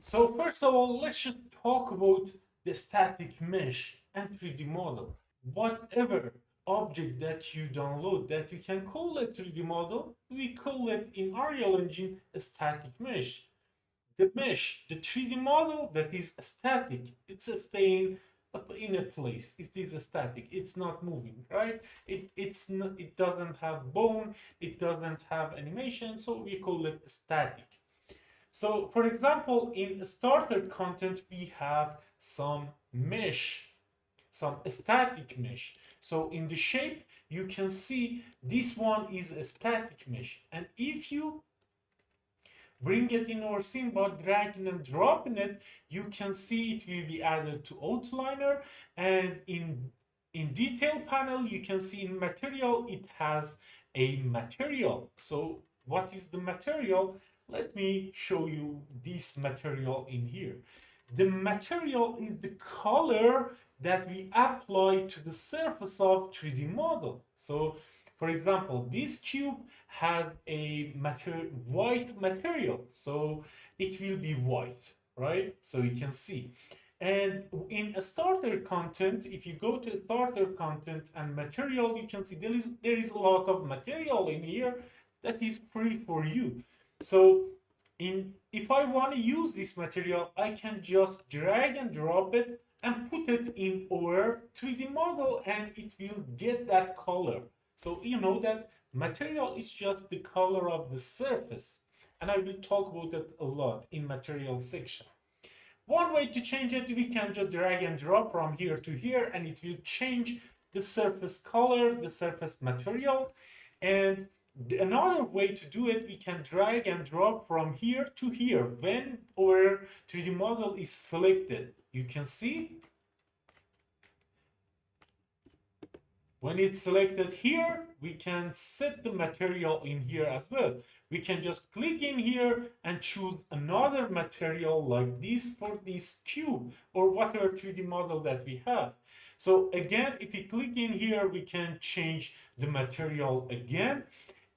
So first of all, let's just talk about the static mesh and 3D model. Whatever object that you download that you can call a 3D model, we call it in Unreal Engine a static mesh. The mesh, the 3D model that is static, it's staying up in a place. It is static. It's not moving, right? It's not, it doesn't have bone. It doesn't have animation, so we call it static. So for example, in starter content, we have some mesh, some static mesh. So in the shape, you can see this one is a static mesh. And if you bring it in our scene by dragging and dropping it, you can see it will be added to outliner. And in detail panel, you can see in material, it has a material. So what is the material? Let me show you this material in here. The material is the color that we apply to the surface of 3D model. So for example, this cube has a white material, so it will be white, right? So you can see. And in a starter content, if you go to starter content and material, you can see there is a lot of material in here that is free for you. So if I want to use this material, I can just drag and drop it and put it in our 3D model and it will get that color. So you know that material is just the color of the surface. And I will talk about that a lot in material section. One way to change it, we can just drag and drop from here to here and it will change the surface color, the surface material. And another way to do it, we can drag and drop from here to here when our 3D model is selected. You can see when it's selected here, we can set the material in here as well. We can just click in here and choose another material like this for this cube or whatever 3D model that we have. So again, if we click in here, we can change the material again.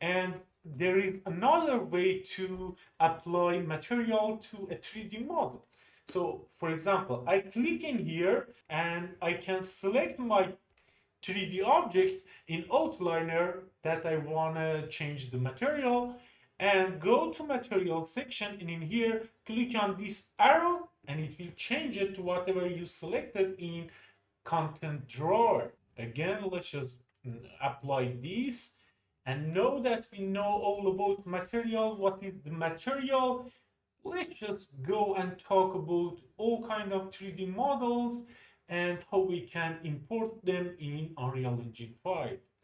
And there is another way to apply material to a 3D model. So for example, I click in here and I can select my 3D object in outliner that I want to change the material and go to material section, and in here click on this arrow and it will change it to whatever you selected in content drawer. Again, let's just apply this and know that we know all about material. What is the material? Let's just go and talk about all kind of 3D models and how we can import them in Unreal Engine 5.